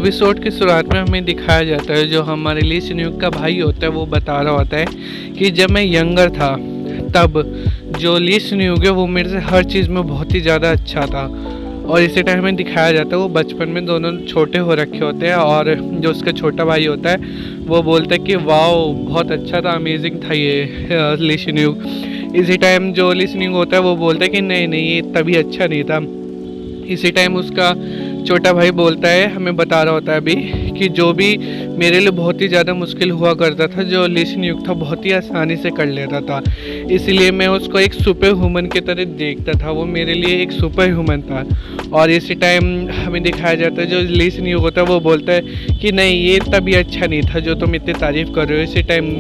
Episode की शुरुआत में हमें दिखाया जाता है जो हमारे ली सिन्यूक का भाई होता है वो बता रहा होता है कि जब मैं यंगर था तब जो ली सिन्यूक है वो मेरे से हर चीज़ में बहुत ही ज़्यादा अच्छा था। और इसी टाइम में दिखाया जाता है वो बचपन में दोनों छोटे हो रखे होते हैं और जो उसका छोटा भाई होता है वो बोलता है कि वाओ बहुत अच्छा था, अमेजिंग था ये ली सिन्यूक। इसी टाइम जो ली सिन्यूक होता है वो बोलता है कि नहीं नहीं ये तभी अच्छा नहीं था। इसी टाइम उसका छोटा भाई बोलता है, हमें बता रहा होता है अभी कि जो भी मेरे लिए बहुत ही ज़्यादा मुश्किल हुआ करता था जो ली सिन्यूक था बहुत ही आसानी से कर लेता था, इसलिए मैं उसको एक सुपर ह्यूमन की तरह देखता था, वो मेरे लिए एक सुपर ह्यूमन था। और इसी टाइम हमें दिखाया जाता है जो ली सिन्यूक होता है वो बोलता है कि नहीं ये तभी अच्छा नहीं था जो तुम इतनी तारीफ़ कर रहे हो। इसी टाइम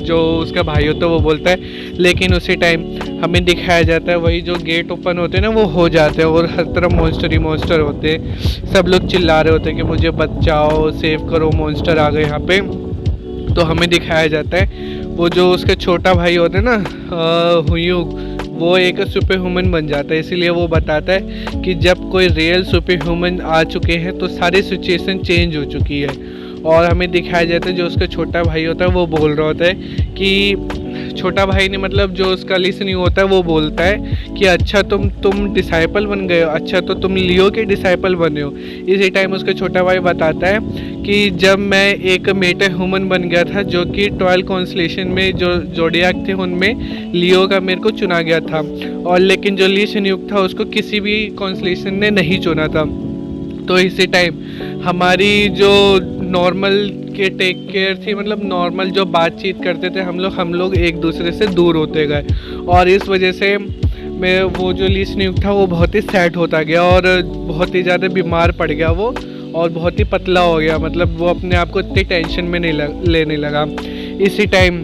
जो उसका भाई होता है वो बोलता है, लेकिन उसी टाइम हमें दिखाया जाता है वही जो गेट ओपन होते हैं ना वो हो जाते हैं और हर तरफ मॉन्स्टर ही मॉन्स्टर होते हैं, सब लोग चिल्ला रहे होते हैं कि मुझे बचाओ, सेव करो, मॉन्स्टर आ गए यहाँ पे। तो हमें दिखाया जाता है वो जो उसका छोटा भाई होता है ना हुयूक, वो एक सुपर ह्यूमन बन जाता है। इसीलिए वो बताता है कि जब कोई रियल सुपर ह्यूमन आ चुके हैं तो सारी सिचुएशन चेंज हो चुकी है। और हमें दिखाया जाता है जो उसका छोटा भाई होता है वो बोल रहा होता है कि छोटा भाई ने मतलब जो उसका लिसनिंग होता है वो बोलता है कि अच्छा तुम डिसाइपल बन गए हो, अच्छा तो तुम लियो के डिसाइपल बने हो। इसी टाइम उसका छोटा भाई बताता है कि जब मैं एक मेटा ह्यूमन बन गया था जो कि 12 कॉन्स्टेलेशन में जो जोडियाक थे उनमें लियो का मेरे को चुना गया था, और लेकिन जो ली सिन्यूक था उसको किसी भी कॉन्स्टेलेशन ने नहीं चुना था। तो इसी टाइम हमारी जो नॉर्मल के टेक केयर थी, मतलब नॉर्मल जो बातचीत करते थे हम लोग एक दूसरे से दूर होते गए, और इस वजह से मैं वो जो ली सिन्यूक था वो बहुत ही सैड होता गया और बहुत ही ज़्यादा बीमार पड़ गया वो, और बहुत ही पतला हो गया, मतलब वो अपने आप को इतनी टेंशन में नहीं लेने लगा। इसी टाइम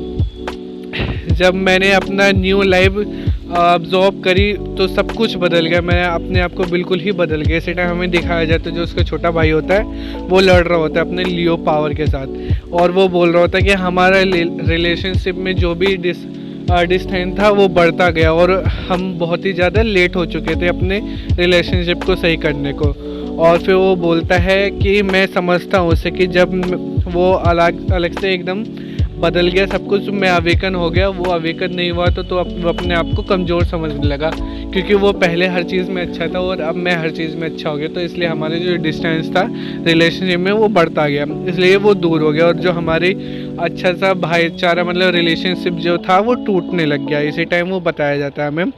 जब मैंने अपना न्यू लाइफ अब्जॉर्ब करी तो सब कुछ बदल गया, मैं अपने आप को बिल्कुल ही बदल गया। इसी टाइम हमें दिखाया जाता है जो उसका छोटा भाई होता है वो लड़ रहा होता है अपने लियो पावर के साथ, और वो बोल रहा होता है कि हमारा रिलेशनशिप में जो भी डिस्टेंस था वो बढ़ता गया और हम बहुत ही ज़्यादा लेट हो चुके थे अपने रिलेशनशिप को सही करने को। और फिर वो बोलता है कि मैं समझता हूँ उसे कि जब वो अलग से एकदम बदल गया सब कुछ, मैं अवेकन हो गया, वो अवेकन नहीं हुआ तो अपने आप को कमज़ोर समझने लगा, क्योंकि वो पहले हर चीज़ में अच्छा था और अब मैं हर चीज़ में अच्छा हो गया, तो इसलिए हमारे जो डिस्टेंस था रिलेशनशिप में वो बढ़ता गया, इसलिए वो दूर हो गया, और जो हमारी अच्छा सा भाईचारा मतलब रिलेशनशिप जो था वो टूटने लग गया। इसी टाइम वो बताया जाता है हमें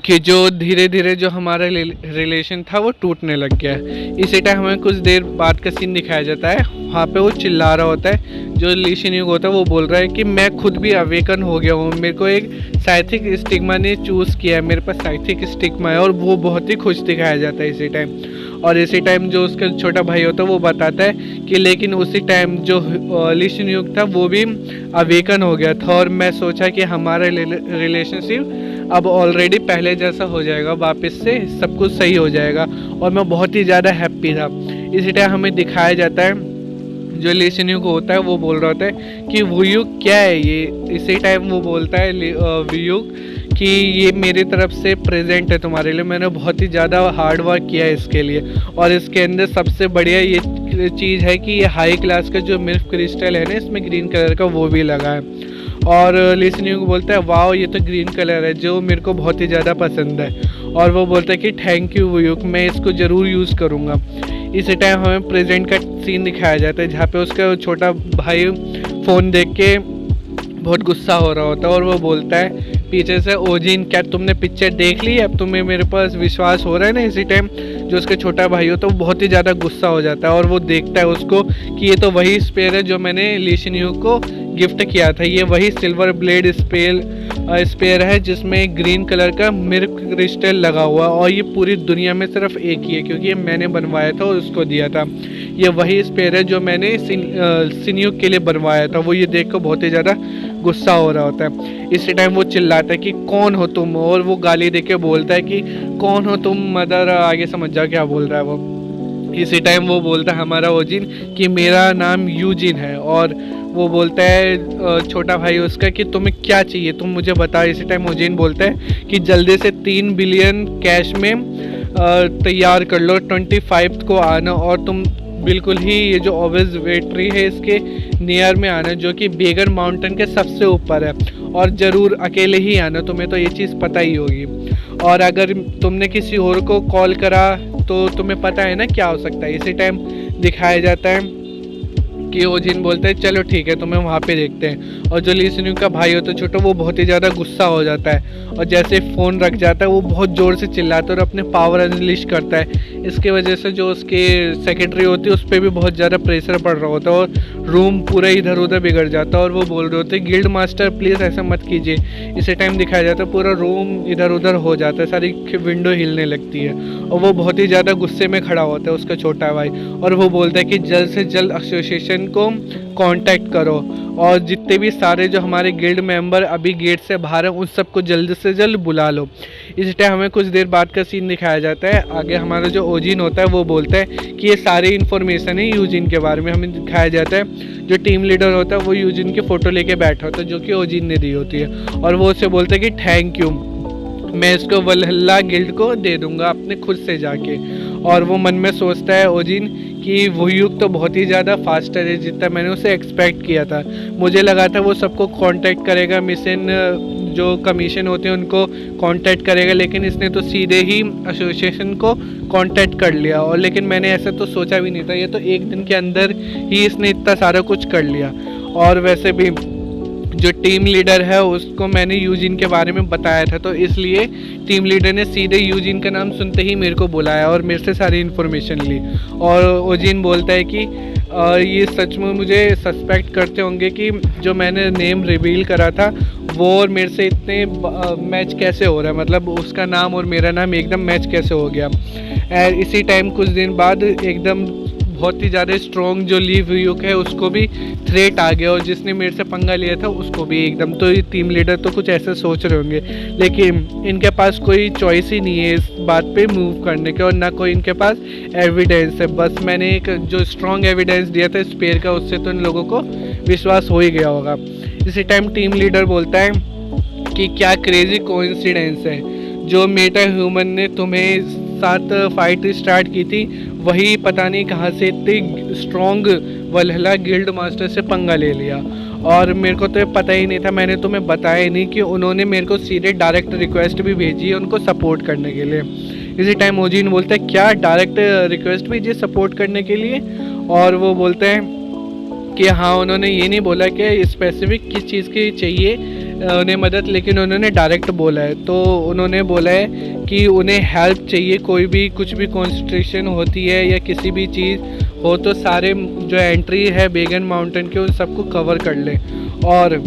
कि जो धीरे धीरे जो हमारा रिलेशन था वो टूटने लग गया है। इसी टाइम हमें कुछ देर बाद का सीन दिखाया जाता है, वहाँ पे वो चिल्ला रहा होता है, जो ली सिन्यूक होता है वो बोल रहा है कि मैं खुद भी अवेकन हो गया हूँ, मेरे को एक साइथिक स्टिग्मा ने चूज़ किया है, मेरे पास साइथिक स्टिग्मा है, और वो बहुत ही खुश दिखाया जाता है इसी टाइम। और इसी टाइम जो उसका छोटा भाई होता है वो बताता है कि लेकिन उसी टाइम जो ली सिन्यूक था वो भी अवेकन हो गया था, और मैं सोचा कि हमारा रिलेशनशिप अब ऑलरेडी पहले जैसा हो जाएगा, वापस से सब कुछ सही हो जाएगा, और मैं बहुत ही ज़्यादा हैप्पी था। इसी टाइम हमें दिखाया जाता है जो ली सिन्यूक होता है वो बोल रहा होता है कि वुयूक क्या है ये। इसी टाइम वो बोलता है वुयूक कि ये मेरी तरफ से प्रेजेंट है तुम्हारे लिए, मैंने बहुत ही ज़्यादा हार्ड वर्क किया है इसके लिए, और इसके अंदर सबसे बढ़िया ये चीज़ है कि ये हाई क्लास का जो मिल्क क्रिस्टल है ना इसमें ग्रीन कलर का वो भी लगा है। और ली सिन्यूक बोलता है वाओ ये तो ग्रीन कलर है जो मेरे को बहुत ही ज़्यादा पसंद है, और वो बोलता है कि थैंक यू वुयूक, मैं इसको ज़रूर यूज़ करूँगा। इसी टाइम हमें प्रेजेंट का सीन दिखाया जाता है जहाँ पे उसका छोटा भाई फ़ोन देख के बहुत गुस्सा हो रहा होता है, और वो बोलता है पीछे से, ओजिन क्या तुमने पिक्चर देख ली, अब तुम्हें मेरे पास विश्वास हो रहा है ना। इसी टाइम जो उसका छोटा भाई होता है वो बहुत ही ज़्यादा गुस्सा हो जाता है, और वो देखता है उसको कि ये तो वही स्पेयर है जो मैंने ली सिन्यूक को गिफ्ट किया था, ये वही सिल्वर ब्लेड स्पेयर है जिसमें ग्रीन कलर का मिल्क क्रिस्टल लगा हुआ, और ये पूरी दुनिया में सिर्फ एक ही है क्योंकि ये मैंने बनवाया था और उसको दिया था, ये वही स्पेयर है जो मैंने सिन्यूक के लिए बनवाया था। वो ये देख कर बहुत ही ज़्यादा गुस्सा हो रहा होता है। इसी टाइम वो चिल्लाता है कि कौन हो तुम, और वो गाली दे के बोलता है कि कौन हो तुम मदर, आगे समझ जाओ क्या बोल रहा है वो। इसी टाइम वो बोलता है हमारा ओजिन कि मेरा नाम यूजिन है, और वो बोलता है छोटा भाई उसका कि तुम्हें क्या चाहिए तुम मुझे बताओ। इसी टाइम ओजिन बोलता है कि जल्दी से 3 बिलियन कैश में तैयार कर लो, 25 को आना, और तुम बिल्कुल ही ये जो ऑब्जर्वेटरी है इसके नियर में आना, जो कि बेगन माउंटेन के सबसे ऊपर है। और ज़रूर अकेले ही आना, तुम्हें तो ये चीज़ पता ही होगी। और अगर तुमने किसी और को कॉल करा तो तुम्हें पता है ना क्या हो सकता है। इसी टाइम दिखाया जाता है कि ओजिन बोलता है चलो ठीक है तुम्हें वहाँ पे देखते हैं। और जो ली सिन्यू का भाई होता है छोटा, वो बहुत ही ज़्यादा गुस्सा हो जाता है और जैसे फ़ोन रख जाता है वो बहुत ज़ोर से चिल्लाता है और अपने पावर अनलिश करता है। इसके वजह से जो उसके सेक्रेटरी होती है उस पर भी बहुत ज़्यादा प्रेशर पड़ रहा होता है और रूम पूरा इधर उधर बिगड़ जाता है। और वो बोल रहे होते हैं गिल्ड मास्टर प्लीज़ ऐसा मत कीजिए। इसी टाइम दिखाया जाता है पूरा रूम इधर उधर हो जाता है, सारी विंडो हिलने लगती है और वो बहुत ही ज़्यादा गुस्से में खड़ा होता है उसका छोटा भाई। और वो बोलता है कि जल्द से जल्द एसोसिएशन को कांटेक्ट करो और जितने भी सारे जो हमारे गिल्ड मेंबर अभी गेट से बाहर हैं उन सबको जल्द से जल्द बुला लो। इस टाइम हमें कुछ देर बाद का सीन दिखाया जाता है। आगे हमारा जो ओजिन होता है वो बोलता है कि ये सारी इन्फॉर्मेशन है यूजिन के बारे में। हमें दिखाया जाता है जो टीम लीडर होता है वो यूजिन की फ़ोटो लेके बैठा होता है जो कि ओजिन ने दी होती है। और वो उससे बोलता है कि थैंक यू, मैं इसको वल्हल्ला गिल्ड को दे दूंगा अपने खुद से जाके। और वो मन में सोचता है ओजिन कि वो युग तो बहुत ही ज़्यादा फास्टर है जितना मैंने उसे एक्सपेक्ट किया था। मुझे लगा था वो सबको कांटेक्ट करेगा, मिशन जो कमीशन होते हैं उनको कांटेक्ट करेगा, लेकिन इसने तो सीधे ही एसोसिएशन को कांटेक्ट कर लिया। और लेकिन मैंने ऐसा तो सोचा भी नहीं था, ये तो एक दिन के अंदर ही इसने इतना सारा कुछ कर लिया। और वैसे भी जो टीम लीडर है उसको मैंने यूजिन के बारे में बताया था, तो इसलिए टीम लीडर ने सीधे यूजिन का नाम सुनते ही मेरे को बुलाया और मेरे से सारी इन्फॉर्मेशन ली। और ओजिन बोलता है कि ये सच में मुझे सस्पेक्ट करते होंगे कि जो मैंने नेम रिवील करा था वो और मेरे से इतने मैच कैसे हो रहा है, मतलब उसका नाम और मेरा नाम एकदम मैच कैसे हो गया। और इसी टाइम कुछ दिन बाद एकदम बहुत ही ज़्यादा स्ट्रॉन्ग जो ली व्यूक है उसको भी थ्रेट आ गया और जिसने मेरे से पंगा लिया था उसको भी एकदम। तो ये टीम लीडर तो कुछ ऐसे सोच रहे होंगे, लेकिन इनके पास कोई चॉइस ही नहीं है इस बात पे मूव करने के और ना कोई इनके पास एविडेंस है। बस मैंने एक जो स्ट्रॉन्ग एविडेंस दिया था स्पेयर का, उससे तो इन लोगों को विश्वास हो ही गया होगा। इसी टाइम टीम लीडर बोलता है कि क्या क्रेजी कोइंसिडेंस है, जो मेटा ह्यूमन ने तुम्हें साथ फाइट स्टार्ट की थी वही पता नहीं कहाँ से इतनी स्ट्रॉन्ग वल्हला गिल्ड मास्टर से पंगा ले लिया। और मेरे को तो ये पता ही नहीं था, मैंने तुम्हें बताया ही नहीं कि उन्होंने मेरे को सीधे डायरेक्ट रिक्वेस्ट भी भेजी है उनको सपोर्ट करने के लिए। इसी टाइम ओजिन बोलता है क्या डायरेक्ट रिक्वेस्ट भेजी सपोर्ट करने के लिए? और वो बोलते हैं कि हाँ, उन्होंने ये नहीं बोला कि स्पेसिफिक किस चीज़ की चाहिए उन्हें मदद, लेकिन उन्होंने डायरेक्ट बोला है। तो उन्होंने बोला है कि उन्हें हेल्प चाहिए, कोई भी कुछ भी कॉन्स्ट्रक्शन होती है या किसी भी चीज़ हो तो सारे जो एंट्री है बेगन माउंटेन के उन सबको कवर कर ले। और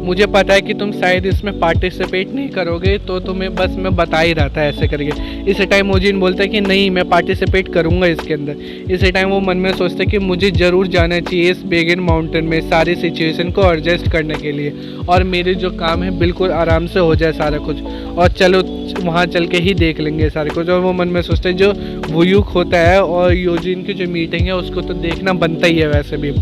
मुझे पता है कि तुम शायद इसमें पार्टिसिपेट नहीं करोगे, तो तुम्हें बस मैं बता ही रहा था ऐसे करके। इसी टाइम ओजिन बोलता है कि नहीं, मैं पार्टिसिपेट करूंगा इसके अंदर। इसी टाइम वो मन में सोचता है कि मुझे ज़रूर जाना चाहिए इस बेगन माउंटेन में सारी सिचुएशन को एडजस्ट करने के लिए और मेरे जो काम है बिल्कुल आराम से हो जाए सारा कुछ, और चलो वहाँ चल के ही देख लेंगे सारे कुछ। और वो मन में सोचते हैं जो वुयुक होता है और योजिन की जो मीटिंग है उसको तो देखना बनता ही है वैसे भी,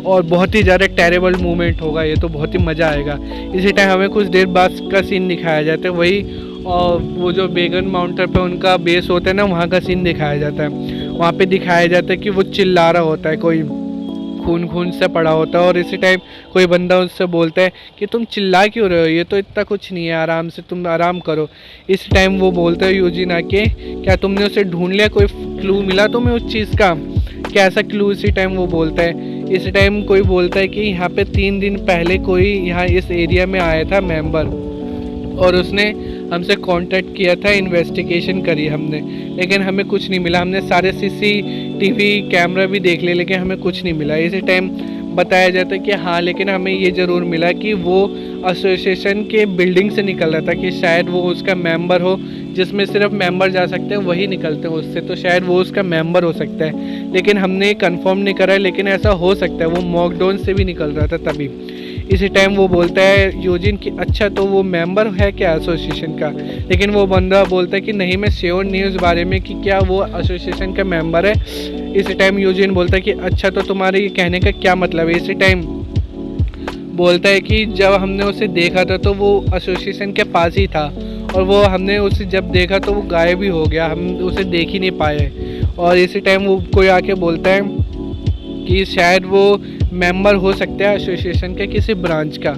और बहुत ही ज़्यादा टेरेबल मूवमेंट होगा, ये तो बहुत ही मज़ा आएगा। इसी टाइम हमें कुछ देर बाद का सीन दिखाया जाता है, वही और वो जो बेगन माउंटेन पे उनका बेस होता है ना, वहाँ का सीन दिखाया जाता है। वहाँ पे दिखाया जाता है कि वो चिल्ला रहा होता है, कोई खून खून से पड़ा होता है। और इसी टाइम कोई बंदा उससे बोलता है कि तुम चिल्ला क्यों रहे हो, ये तो इतना कुछ नहीं है, आराम से तुम आराम करो। इस टाइम वो बोलता है यूजिन आके, क्या तुमने उसे ढूंढ लिया, कोई क्लू मिला तुम्हें उस चीज़ का, क्या ऐसा क्लू? इसी टाइम वो बोलता है, इस टाइम कोई बोलता है कि यहाँ पे 3 दिन पहले कोई यहाँ इस एरिया में आया था मेंबर और उसने हमसे कांटेक्ट किया था, इन्वेस्टिगेशन करी हमने, लेकिन हमें कुछ नहीं मिला। हमने सारे सीसीटीवी कैमरा भी देख लिए लेकिन हमें कुछ नहीं मिला। इसी टाइम बताया जाता है कि हाँ, लेकिन हमें ये ज़रूर मिला कि वो एसोसिएशन के बिल्डिंग से निकल रहा था, कि शायद वो उसका मेंबर हो, जिसमें सिर्फ मेंबर जा सकते हैं वही निकलते हैं उससे, तो शायद वो उसका मेंबर हो सकता है। लेकिन हमने कंफर्म नहीं करा है, लेकिन ऐसा हो सकता है वो मॉकडाउन से भी निकल रहा था तभी। इसी टाइम वो बोलता है यूजिन कि अच्छा, तो वो मेंबर है क्या एसोसिएशन का? लेकिन वो बंदा बोलता है कि नहीं, मैं श्योर नहीं उस बारे में कि क्या वो एसोसिएशन का मेंबर है। इसी टाइम यूजिन बोलता है कि अच्छा, तो तुम्हारे ये कहने का क्या मतलब है? इसी टाइम बोलता है कि जब हमने उसे देखा था तो वो एसोसिएशन के पास ही था और वो हमने उसे जब देखा तो वो गायब ही हो गया, हम उसे देख ही नहीं पाए। और इसी टाइम वो कोई आके बोलता है कि शायद वो मेंबर हो सकता है एसोसिएशन के किसी ब्रांच का,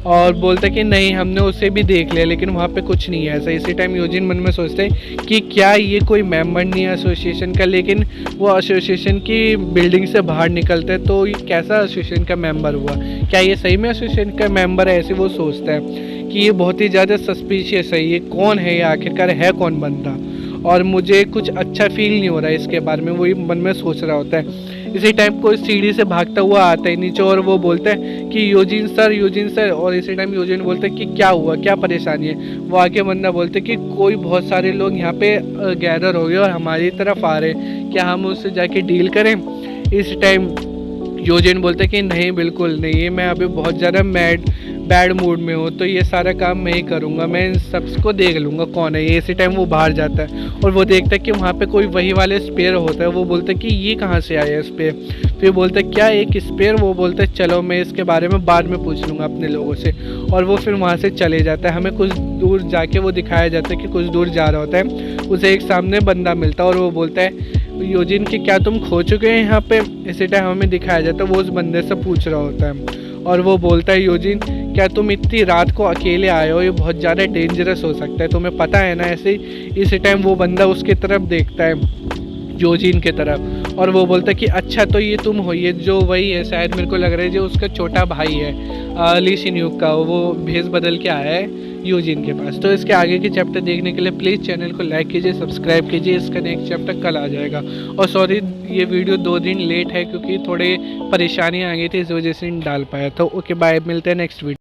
और बोलता है कि नहीं हमने उसे भी देख लिया लेकिन वहाँ पे कुछ नहीं है ऐसा। इसी टाइम यूजिन मन में सोचते हैं कि क्या ये कोई मेंबर नहीं है एसोसिएशन का, लेकिन वो एसोसिएशन की बिल्डिंग से बाहर निकलते हैं तो ये कैसा एसोसिएशन का मेंबर हुआ, क्या ये सही में एसोसिएशन का मेंबर है, ऐसे वो सोचता है कि ये बहुत ही ज़्यादा सस्पिशियस है, ये कौन है, ये आखिरकार है कौन बंदा, और मुझे कुछ अच्छा फील नहीं हो रहा है इसके बारे में, वो ये मन में सोच रहा होता है। इसी टाइम कोई सीढ़ी से भागता हुआ आता है नीचे और वो बोलता है कि यूजिन सर, और इसी टाइम यूजिन बोलते हैं कि क्या हुआ, क्या परेशानी है। वो आके बंदा बोलते हैं कि कोई बहुत सारे लोग यहाँ पे गैदर हो गए और हमारी तरफ आ रहे हैं, क्या हम उससे जाके डील करें। इस टाइम यूजिन बोलते हैं कि नहीं बिल्कुल नहीं, मैं अभी बहुत ज़्यादा बैड मूड में हूँ, तो ये सारा काम मैं ही करूँगा, मैं इन सबको देख लूँगा कौन है ये। इसी टाइम वो बाहर जाता है और वो देखता है कि वहाँ पे कोई वही वाले स्पेयर होता है। वो बोलते हैं कि ये कहाँ से आया स्पेयर, फिर बोलते हैं क्या एक स्पेयर, वो बोलते हैं चलो मैं इसके बारे में बाद में पूछ लूँगा अपने लोगों से, और वो फिर वहाँ से चले जाता है। हमें कुछ दूर जाके वो दिखाया जाता है कि कुछ दूर जा रहा होता है, उसे एक सामने बंदा मिलता है और वो बोलता है यूजिन कि क्या तुम खो चुके हैं यहाँ पे। इसी टाइम हमें दिखाया जाता है वो उस बंदे से पूछ रहा होता है और वो बोलता है यूजिन क्या तुम इतनी रात को अकेले आए हो, ये बहुत ज़्यादा डेंजरस हो सकता है, तुम्हें पता है ना ऐसे ही। इसी टाइम वो बंदा उसकी तरफ देखता है यूजिन की तरफ और वो बोलता है कि अच्छा तो ये तुम हो, ये जो वही है शायद मेरे को लग रहा है जो उसका छोटा भाई है ली शिन यूक का, वो भेस बदल के आया है यूजिन के पास। तो इसके आगे के चैप्टर देखने के लिए प्लीज़ चैनल को लाइक कीजिए, सब्सक्राइब कीजिए, इसका नेक्स्ट चैप्टर कल आ जाएगा। और सॉरी ये वीडियो 2 दिन लेट है क्योंकि थोड़े परेशानियाँ आ गई थी, इस वजह से नहीं डाल पाया। तो ओके बाय, मिलते हैं नेक्स्ट वीडियो।